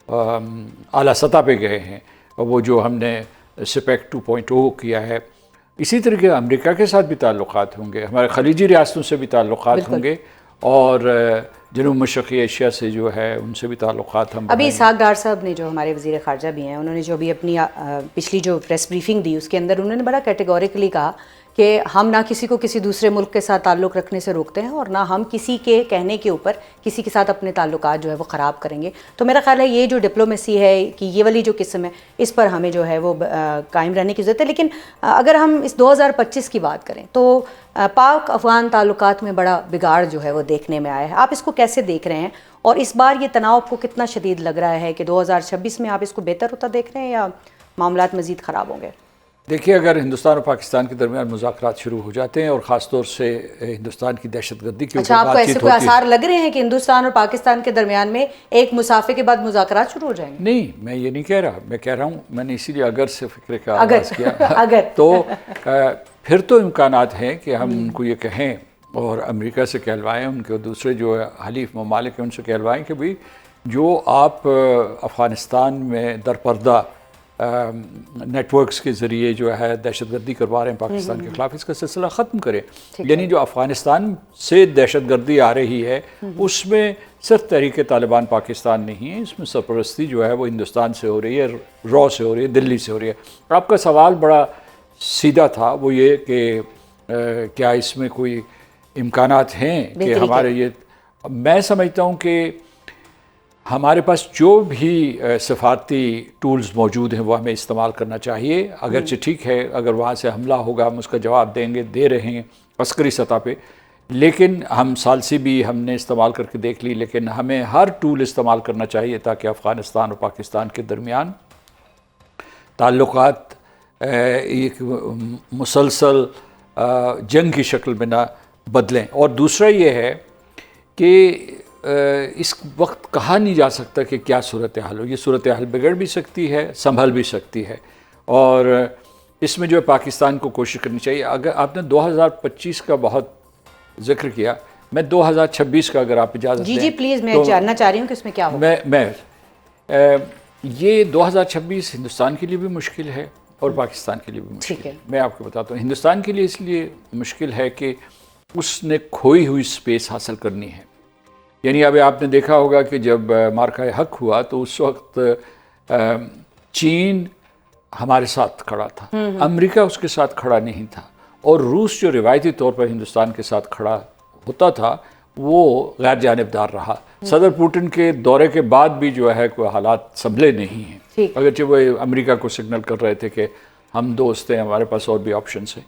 اعلیٰ سطح پہ گئے ہیں، اور وہ جو ہم نے سپیک 2.0 کیا ہے۔ اسی طریقے امریکہ کے ساتھ بھی تعلقات ہوں گے، ہمارے خلیجی ریاستوں سے بھی تعلقات ہوں گے، اور جنوب مشرقی ایشیا سے جو ہے ان سے بھی تعلقات ہم ابھی اسحاق ڈار صاحب نے، جو ہمارے وزیر خارجہ بھی ہیں، انہوں نے جو بھی اپنی پچھلی جو پریس بریفنگ دی اس کے اندر انہوں نے بڑا کیٹیگوریکلی کہا کہ ہم نہ کسی کو کسی دوسرے ملک کے ساتھ تعلق رکھنے سے روکتے ہیں، اور نہ ہم کسی کے کہنے کے اوپر کسی کے ساتھ اپنے تعلقات جو ہے وہ خراب کریں گے۔ تو میرا خیال ہے یہ جو ڈپلومیسی ہے کہ یہ والی جو قسم ہے اس پر ہمیں جو ہے وہ قائم رہنے کی ضرورت ہے۔ لیکن اگر ہم اس 2025 کی بات کریں تو پاک افغان تعلقات میں بڑا بگاڑ جو ہے وہ دیکھنے میں آیا ہے، آپ اس کو کیسے دیکھ رہے ہیں؟ اور اس بار یہ تناؤ آپ کو کتنا شدید لگ رہا ہے کہ 2026 میں آپ اس کو بہتر ہوتا دیکھ رہے ہیں یا معاملات مزید خراب ہوں گے؟ دیکھیے، اگر ہندوستان اور پاکستان کے درمیان مذاکرات شروع ہو جاتے ہیں، اور خاص طور سے ہندوستان کی دہشت گردی کے اوپر آپ کو بات ایسے چیت کوئی ہوتی ہے۔ آثار لگ رہے ہیں کہ ہندوستان اور پاکستان کے درمیان میں ایک مسافے کے بعد مذاکرات شروع ہو جائیں گے؟ نہیں، میں یہ نہیں کہہ رہا، میں کہہ رہا ہوں، میں نے اسی لیے اگر سے فکر کا آغاز کیا اگر تو پھر تو امکانات ہیں کہ ہم ان کو یہ کہیں، اور امریکہ سے کہلوائیں، ان کے دوسرے جو حلیف ممالک ہیں ان سے کہلوائیں کہ بھئی جو آپ افغانستان میں درپردہ نیٹ ورکس کے ذریعے جو ہے دہشت گردی کروا رہے ہیں پاکستان کے خلاف، اس کا سلسلہ ختم کریں۔ یعنی جو افغانستان سے دہشت گردی آ رہی ہے اس میں صرف تحریک طالبان پاکستان نہیں ہے، اس میں سرپرستی جو ہے وہ ہندوستان سے ہو رہی ہے، رو سے ہو رہی ہے، دلی سے ہو رہی ہے۔ آپ کا سوال بڑا سیدھا تھا، وہ یہ کہ کیا اس میں کوئی امکانات ہیں کہ ہمارے یہ، میں سمجھتا ہوں کہ ہمارے پاس جو بھی سفارتی ٹولز موجود ہیں وہ ہمیں استعمال کرنا چاہیے۔ اگرچہ ٹھیک ہے اگر وہاں سے حملہ ہوگا ہم اس کا جواب دیں گے، دے رہے ہیں عسکری سطح پہ، لیکن ہم ثالثی بھی ہم نے استعمال کر کے دیکھ لی، لیکن ہمیں ہر ٹول استعمال کرنا چاہیے تاکہ افغانستان اور پاکستان کے درمیان تعلقات ایک مسلسل جنگ کی شکل میں نہ بدلیں۔ اور دوسرا یہ ہے کہ اس وقت کہا نہیں جا سکتا کہ کیا صورتحال ہو، یہ صورتحال بگڑ بھی سکتی ہے، سنبھل بھی سکتی ہے، اور اس میں جو ہے پاکستان کو کوشش کرنی چاہیے۔ اگر آپ نے 2025 کا بہت ذکر کیا، میں 2026 کا اگر آپ اجازت دیں۔ جی پلیز، میں جاننا چاہ رہی ہوں کہ اس میں کیا ہوگا۔ میں یہ 2026 ہندوستان کے لیے بھی مشکل ہے اور پاکستان کے لیے بھی مشکل ہے۔ میں آپ کو بتاتا ہوں، ہندوستان کے لیے اس لیے مشکل ہے کہ اس نے کھوئی ہوئی سپیس حاصل کرنی ہے۔ یعنی ابھی آپ نے دیکھا ہوگا کہ جب مارکہ حق ہوا تو اس وقت چین ہمارے ساتھ کھڑا تھا، امریکہ اس کے ساتھ کھڑا نہیں تھا، اور روس جو روایتی طور پر ہندوستان کے ساتھ کھڑا ہوتا تھا وہ غیر جانبدار رہا۔ صدر پوٹن کے دورے کے بعد بھی جو ہے کوئی حالات سنبھلے نہیں ہیں، اگرچہ وہ امریکہ کو سگنل کر رہے تھے کہ ہم دوست ہیں، ہمارے پاس اور بھی آپشنز ہیں۔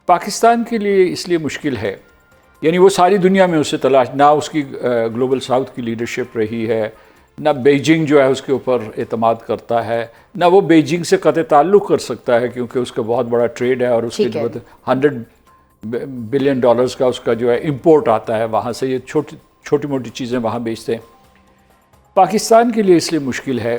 پاکستان کے لیے اس لیے مشکل ہے، یعنی وہ ساری دنیا میں اسے تلاش، نہ اس کی گلوبل ساؤتھ کی لیڈرشپ رہی ہے، نہ بیجنگ جو ہے اس کے اوپر اعتماد کرتا ہے، نہ وہ بیجنگ سے قطع تعلق کر سکتا ہے کیونکہ اس کا بہت بڑا ٹریڈ ہے، اور اس کے جو $100 بلین کا اس کا جو ہے امپورٹ آتا ہے وہاں سے، یہ چھوٹی موٹی چیزیں وہاں بیچتے ہیں۔ پاکستان کے لیے اس لیے مشکل ہے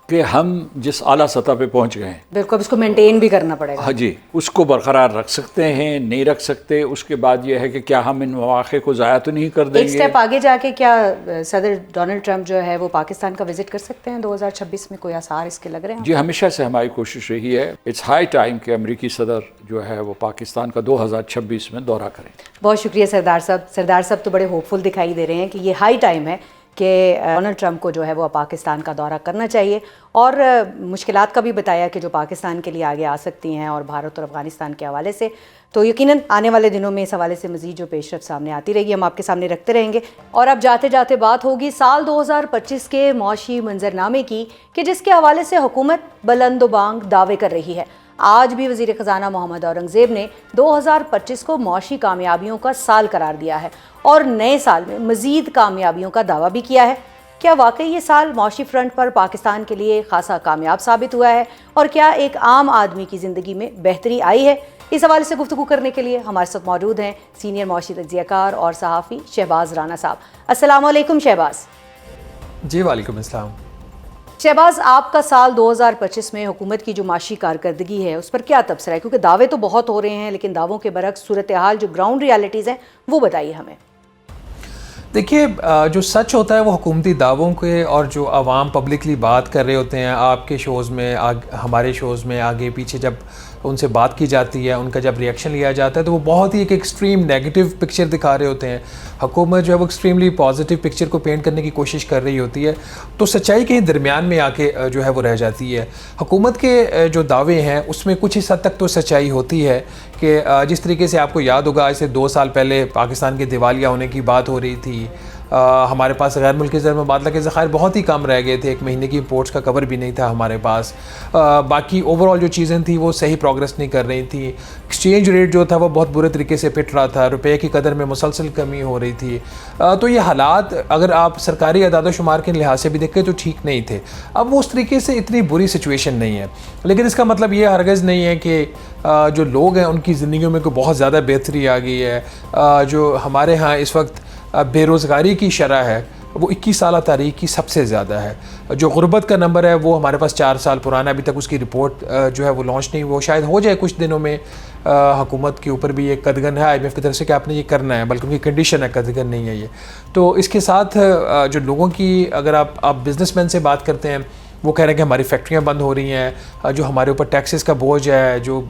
کہ ہم جس اعلیٰ سطح پہ پہنچ گئے ہیں، بالکل اس کو مینٹین بھی کرنا پڑے گا۔ ہاں جی، اس کو برقرار رکھ سکتے ہیں، نہیں رکھ سکتے۔ اس کے بعد یہ ہے کہ کیا ہم ان مواقع کو ضائع تو نہیں کر دیں گے۔ ایک سٹیپ آگے جا کے کیا صدر ڈونلڈ ٹرمپ جو ہے وہ پاکستان کا وزٹ کر سکتے ہیں 2026 میں؟ کوئی آثار اس کے لگ رہے ہیں؟ جی، ہمیشہ سے ہماری کوشش رہی ہے، اٹس ہائی ٹائم کہ امریکی صدر جو ہے وہ پاکستان کا 2026 میں دورہ کریں۔ بہت شکریہ سردار صاحب۔ سردار صاحب تو بڑے ہوپ فل دکھائی دے رہے ہیں کہ یہ ہائی ٹائم ہے کہ ڈونلڈ ٹرمپ کو جو ہے وہ پاکستان کا دورہ کرنا چاہیے، اور مشکلات کا بھی بتایا کہ جو پاکستان کے لیے آگے آ سکتی ہیں اور بھارت اور افغانستان کے حوالے سے، تو یقیناً آنے والے دنوں میں اس حوالے سے مزید جو پیش رفت سامنے آتی رہے گی ہم آپ کے سامنے رکھتے رہیں گے۔ اور اب جاتے جاتے بات ہوگی سال 2025 کے معاشی منظرنامے کی، کہ جس کے حوالے سے حکومت بلند و بانگ دعوے کر رہی ہے۔ آج بھی وزیر خزانہ محمد اورنگزیب نے 2025 کو معاشی کامیابیوں کا سال قرار دیا ہے، اور نئے سال میں مزید کامیابیوں کا دعویٰ بھی کیا ہے۔ کیا واقعی یہ سال معاشی فرنٹ پر پاکستان کے لیے خاصا کامیاب ثابت ہوا ہے، اور کیا ایک عام آدمی کی زندگی میں بہتری آئی ہے؟ اس حوالے سے گفتگو کرنے کے لیے ہمارے ساتھ موجود ہیں سینئر معاشی تجزیہ کار اور صحافی شہباز رانا صاحب۔ السلام علیکم شہباز۔ جی وعلیکم السلام۔ شہباز، آپ کا سال 2025 میں حکومت کی جو معاشی کارکردگی ہے اس پر کیا تبصرہ ہے؟ کیونکہ دعوے تو بہت ہو رہے ہیں لیکن دعووں کے برعکس صورتحال جو گراؤنڈ ریالٹیز ہیں وہ بتائیے ہمیں۔ دیکھیے، جو سچ ہوتا ہے وہ حکومتی دعووں کے، اور جو عوام پبلکلی بات کر رہے ہوتے ہیں آپ کے شوز میں، ہمارے شوز میں، آگے پیچھے جب ان سے بات کی جاتی ہے، ان کا جب ریئیکشن لیا جاتا ہے تو وہ بہت ہی ایک ایکسٹریم نیگیٹو پکچر دکھا رہے ہوتے ہیں۔ حکومت جو ہے وہ ایکسٹریملی پازیٹیو پکچر کو پینٹ کرنے کی کوشش کر رہی ہوتی ہے، تو سچائی کے درمیان میں آ کے جو ہے وہ رہ جاتی ہے۔ حکومت کے جو دعوے ہیں اس میں کچھ حد تک تو سچائی ہوتی ہے کہ جس طریقے سے آپ کو یاد ہوگا آج سے 2 سال پہلے پاکستان کے دیوالیہ ہونے کی بات ہو رہی تھی، ہمارے پاس غیر ملکی زر مبادلہ کے ذخائر بہت ہی کم رہ گئے تھے، 1 مہینے کی امپورٹس کا کور بھی نہیں تھا ہمارے پاس، باقی اوور آل جو چیزیں تھیں وہ صحیح پروگرس نہیں کر رہی تھیں، ایکسچینج ریٹ جو تھا وہ بہت برے طریقے سے پٹ رہا تھا، روپے کی قدر میں مسلسل کمی ہو رہی تھی، تو یہ حالات اگر آپ سرکاری اعداد و شمار کے لحاظ سے بھی دیکھیں تو ٹھیک نہیں تھے۔ اب وہ اس طریقے سے اتنی بری سچویشن نہیں ہے، لیکن اس کا مطلب یہ ہرگز نہیں ہے کہ جو لوگ ہیں ان کی زندگیوں میں کوئی بہت زیادہ بہتری آ گئی ہے۔ جو ہمارے ہاں اس وقت بے روزگاری کی شرح ہے وہ 21 سالہ تاریخ کی سب سے زیادہ ہے۔ جو غربت کا نمبر ہے وہ ہمارے پاس 4 سال پرانا، ابھی تک اس کی رپورٹ جو ہے وہ لانچ نہیں، وہ شاید ہو جائے کچھ دنوں میں۔ حکومت کے اوپر بھی ایک قدغن ہے IMF کی طرف سے کہ آپ نے یہ کرنا ہے، بلکہ ان کی کنڈیشن ہے، قدغن نہیں ہے یہ۔ تو اس کے ساتھ جو لوگوں کی، اگر آپ بزنس مین سے بات کرتے ہیں وہ کہہ رہے ہیں کہ ہماری فیکٹریاں بند ہو رہی ہیں، جو ہمارے اوپر ٹیکسز کا بوجھ ہے، جو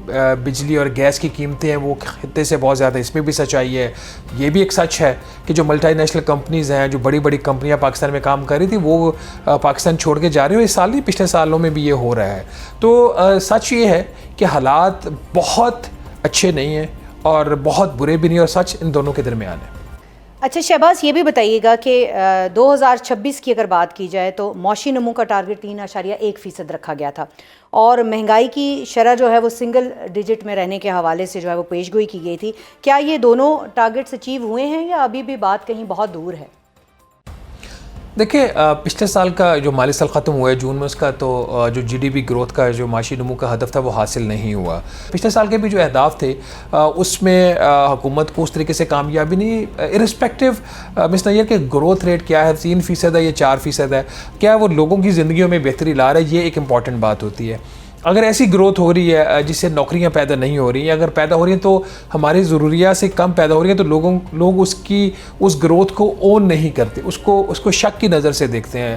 بجلی اور گیس کی قیمتیں ہیں وہ خطے سے بہت زیادہ، اس میں بھی سچائی ہے۔ یہ بھی ایک سچ ہے کہ جو ملٹی نیشنل کمپنیز ہیں، جو بڑی بڑی کمپنیاں پاکستان میں کام کر رہی تھی وہ پاکستان چھوڑ کے جا رہی ہیں، اس سال نہیں پچھلے سالوں میں بھی یہ ہو رہا ہے۔ تو سچ یہ ہے کہ حالات بہت اچھے نہیں ہیں اور بہت برے بھی نہیں، اور سچ ان دونوں کے درمیان ہے۔ اچھا شہباز، یہ بھی بتائیے گا کہ 2026 کی اگر بات کی جائے تو معاشی نمو کا ٹارگٹ 3.1% رکھا گیا تھا، اور مہنگائی کی شرح جو ہے وہ سنگل ڈیجٹ میں رہنے کے حوالے سے جو ہے وہ پیش گوئی کی گئی تھی۔ کیا یہ دونوں ٹارگٹس اچیو ہوئے ہیں یا ابھی بھی بات کہیں بہت دور ہے؟ دیکھیں، پچھلے سال کا جو مالی سال ختم ہوا ہے جون میں، اس کا تو جو GDP گروتھ کا جو معاشی نمو کا ہدف تھا وہ حاصل نہیں ہوا۔ پچھلے سال کے بھی جو اہداف تھے اس میں حکومت کو اس طریقے سے کامیابی نہیں، ارسپیکٹو مس نیر کہ گروتھ ریٹ کیا ہے، 3% ہے یا 4% ہے، کیا وہ لوگوں کی زندگیوں میں بہتری لا رہا ہے، یہ ایک امپورٹنٹ بات ہوتی ہے۔ اگر ایسی گروتھ ہو رہی ہے جس سے نوکریاں پیدا نہیں ہو رہی ہیں، اگر پیدا ہو رہی ہیں تو ہماری ضروریات سے کم پیدا ہو رہی ہیں، تو لوگ اس گروتھ کو اون نہیں کرتے، اس کو شک کی نظر سے دیکھتے ہیں۔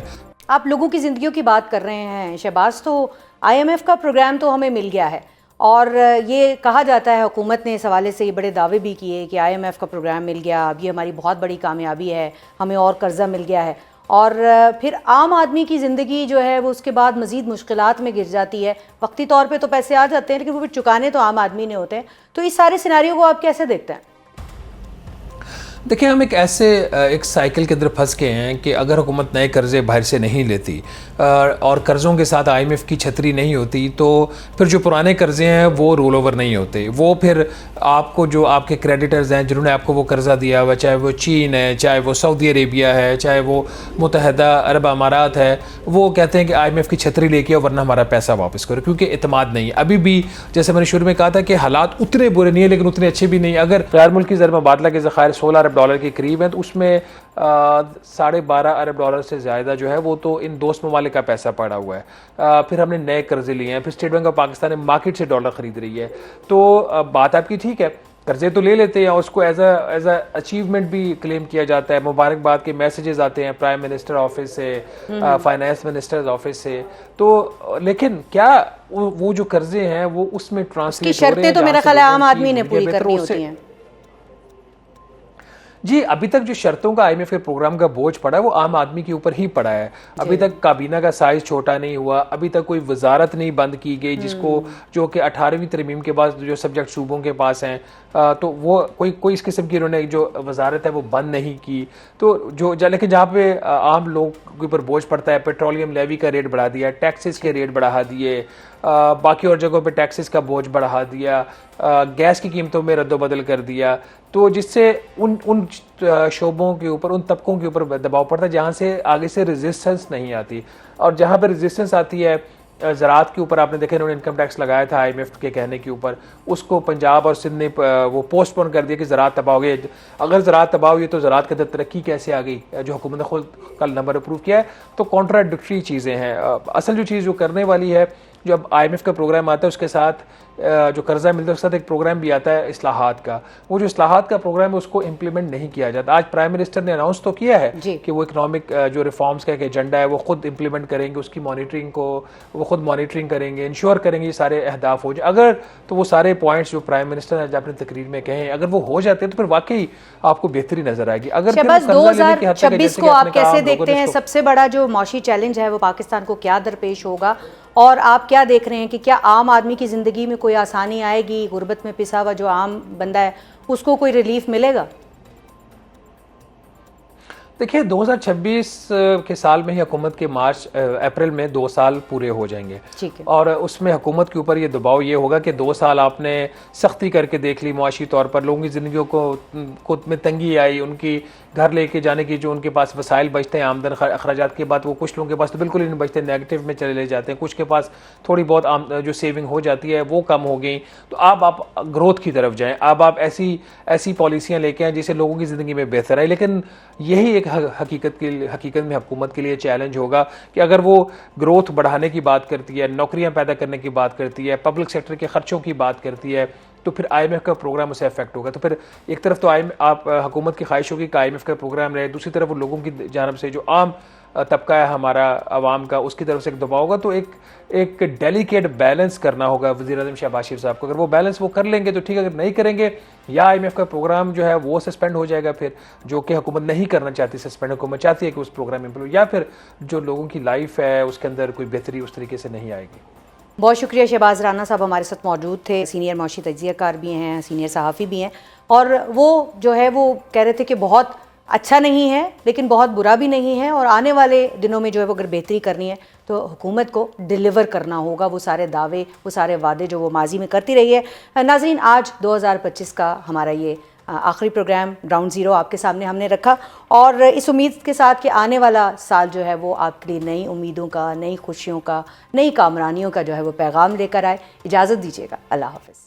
آپ لوگوں کی زندگیوں کی بات کر رہے ہیں شہباز، تو IMF کا پروگرام تو ہمیں مل گیا ہے، اور یہ کہا جاتا ہے، حکومت نے اس حوالے سے یہ بڑے دعوے بھی کیے کہ IMF کا پروگرام مل گیا، اب یہ ہماری بہت بڑی کامیابی ہے، ہمیں اور قرضہ مل گیا ہے، اور پھر عام آدمی کی زندگی جو ہے وہ اس کے بعد مزید مشکلات میں گر جاتی ہے۔ وقتی طور پہ تو پیسے آ جاتے ہیں لیکن وہ پھر چکانے تو عام آدمی نے ہوتے ہیں۔ تو اس سارے سیناریو کو آپ کیسے دیکھتے ہیں؟ دیکھیں، ہم ایک سائیکل کے اندر پھنس گئے ہیں کہ اگر حکومت نئے قرضے باہر سے نہیں لیتی اور قرضوں کے ساتھ IMF کی چھتری نہیں ہوتی، تو پھر جو پرانے قرضے ہیں وہ رول اوور نہیں ہوتے، وہ پھر آپ کو جو آپ کے کریڈیٹرز ہیں جنہوں نے آپ کو وہ قرضہ دیا ہوا، چاہے وہ چین ہے، چاہے وہ سعودی عربیہ ہے، چاہے وہ متحدہ عرب امارات ہے، وہ کہتے ہیں کہ IMF کی چھتری لے کے ورنہ ہمارا پیسہ واپس کرو، کیونکہ اعتماد نہیں ہے۔ ابھی بھی جیسے میں نے شروع میں کہا تھا کہ حالات اتنے برے نہیں ہیں لیکن اتنے اچھے بھی نہیں۔ اگر غیر ملکی زر مبادلہ کے ذخائر $16 ارب کے قریب ہیں تو اس میں $12.5 ارب سے زیادہ جو ہے وہ تو ان دوست ممالک کا پیسہ پڑا ہوا ہے۔ پھر ہم نے نئے قرضے لیے ہیں، پھر اسٹیٹ بینک آف پاکستان نے مارکیٹ سے ڈالر خرید رہی ہے۔ تو بات آپ کی ٹھیک ہے، قرضے تو لے لیتے ہیں اور اس کو ایز اے اچیومنٹ بھی کلیم کیا جاتا ہے، مبارکباد کے میسیجز آتے ہیں پرائم منسٹر آفس سے، فائنانس منسٹر آفس سے، تو لیکن کیا وہ جو قرضے ہیں وہ اس میں ٹرانسلیٹ ہو رہے ہیں؟ شرطیں تو میرا خیال ہے عام آدمی نے پوری کرنی ہوتی ہیں۔ جی، ابھی تک جو شرطوں کا IMF کے پروگرام کا بوجھ پڑا ہے وہ عام آدمی کے اوپر ہی پڑا ہے۔ ابھی تک کابینہ کا سائز چھوٹا نہیں ہوا، ابھی تک کوئی وزارت نہیں بند کی گئی جس کو جو کہ 18ویں ترمیم کے بعد جو سبجیکٹ صوبوں کے پاس ہیں، تو وہ کوئی اس قسم کی انہوں نے جو وزارت ہے وہ بند نہیں کی۔ تو لیکن جہاں پہ عام لوگ کے اوپر بوجھ پڑتا ہے، پیٹرولیم لیوی کا ریٹ بڑھا دیا، ٹیکسز کے ریٹ بڑھا دیے، باقی اور جگہوں پہ ٹیکسز کا بوجھ بڑھا دیا، گیس کی قیمتوں میں رد و بدل کر دیا، تو جس سے ان شعبوں کے اوپر، ان طبقوں کے اوپر دباؤ پڑتا ہے جہاں سے آگے سے ریزسٹنس نہیں آتی، اور جہاں پہ ریزسٹنس آتی ہے زراعت کے اوپر آپ نے دیکھا انہوں نے انکم ٹیکس لگایا تھا IMF کے کہنے کے اوپر, اس کو پنجاب اور سندھ نے وہ پوسٹ پون کر دیا کہ زراعت تباہ ہو گئی. اگر زراعت تباہ ہوئی تو زراعت کے اندر ترقی کیسے آ گئی, جو حکومت نے خود کل نمبر اپروو کیا ہے. تو کانٹراڈکٹری چیزیں ہیں. اصل جو چیز جو کرنے والی ہے, جو اب IMF کا پروگرام آتا ہے اس کے ساتھ جو قرضہ ملتا ہے اس کے ساتھ ایک پروگرام بھی آتا ہے اصلاحات کا. وہ جو اصلاحات کا پروگرام ہے اس کو امپلیمنٹ نہیں کیا جاتا. آج پرائم منسٹر نے اناؤنس تو کیا ہے کہ وہ اکنامک جو ریفارمز کا ایک ایجنڈا ہے وہ خود امپلیمنٹ کریں گے, اس کی مانیٹرنگ کو وہ خود مانیٹرنگ کریں گے, انشور کریں گے یہ سارے اہداف ہو جائیں. اگر تو وہ سارے پوائنٹس جو پرائم منسٹر نے اپنے تقریر میں کہے ہیں اگر وہ ہو جاتے ہیں تو پھر واقعی آپ کو بہتری نظر آئے گی. اگر شہباز 2026 کو آپ کیسے دیکھتے ہیں؟ سب سے بڑا جو معاشی چیلنج ہے وہ پاکستان کو کیا درپیش ہوگا, اور آپ کیا دیکھ رہے ہیں کہ کیا عام آدمی کی زندگی میں کوئی آسانی آئے گی؟ غربت میں پسا ہوا جو عام بندہ ہے اس کو کوئی ریلیف ملے گا؟ دیکھیے 2026 کے سال میں ہی حکومت کے اپریل میں 2 سال پورے ہو جائیں گے, اور اس میں حکومت کے اوپر یہ دباؤ یہ ہوگا کہ 2 سال آپ نے سختی کر کے دیکھ لی معاشی طور پر, لوگوں کی زندگیوں کو میں تنگی آئی, ان کی گھر لے کے جانے کی جو ان کے پاس وسائل بچتے ہیں آمدن اخراجات کے بعد وہ کچھ لوگوں کے پاس تو بالکل ہی نہیں بچتے, نیگیٹو میں چلے لے جاتے ہیں. کچھ کے پاس تھوڑی بہت جو سیونگ ہو جاتی ہے وہ کم ہو گئی. تو اب آپ گروتھ کی طرف جائیں, اب آپ ایسی پالیسیاں لے کے آئیں جس سے لوگوں کی زندگی میں بہتر آئے. لیکن یہی ایک حقیقت میں حکومت کے لیے چیلنج ہوگا کہ اگر وہ گروتھ بڑھانے کی بات کرتی ہے, نوکریاں پیدا کرنے کی بات کرتی ہے, پبلک سیکٹر کے خرچوں کی بات کرتی ہے, تو پھر IMF کا پروگرام اسے افیکٹ ہوگا. تو پھر ایک طرف تو آپ حکومت کی خواہش ہوگی کہ IMF کا پروگرام رہے, دوسری طرف وہ لوگوں کی جانب سے جو عام طبقہ ہے ہمارا عوام کا اس کی طرف سے ایک دباؤ ہوگا. تو ایک ڈیلیکیٹ بیلنس کرنا ہوگا وزیر اعظم شہباز شریف صاحب کو. اگر وہ بیلنس وہ کر لیں گے تو ٹھیک ہے, اگر نہیں کریں گے یا IMF کا پروگرام جو ہے وہ سسپینڈ ہو جائے گا, پھر جو کہ حکومت نہیں کرنا چاہتی سسپینڈ, حکومت چاہتی ہے کہ اس پروگرام امپلیمنٹ, یا پھر جو لوگوں کی لائف ہے اس کے اندر کوئی بہتری اس طریقے سے نہیں آئے گی. بہت شکریہ شہباز رانا صاحب ہمارے ساتھ موجود تھے. سینئر معاشی تجزیہ کار بھی ہیں, سینئر صحافی بھی ہیں, اور وہ جو ہے وہ کہہ رہے تھے کہ بہت اچھا نہیں ہے لیکن بہت برا بھی نہیں ہے, اور آنے والے دنوں میں جو ہے وہ اگر بہتری کرنی ہے تو حکومت کو ڈیلیور کرنا ہوگا وہ سارے دعوے, وہ سارے وعدے جو وہ ماضی میں کرتی رہی ہے. ناظرین, آج 2025 کا ہمارا یہ آخری پروگرام گراؤنڈ زیرو آپ کے سامنے ہم نے رکھا, اور اس امید کے ساتھ کہ آنے والا سال جو ہے وہ آپ کے لیے نئی امیدوں کا, نئی خوشیوں کا, نئی کامرانیوں کا جو ہے وہ پیغام لے کر آئے. اجازت دیجیے گا, اللہ حافظ.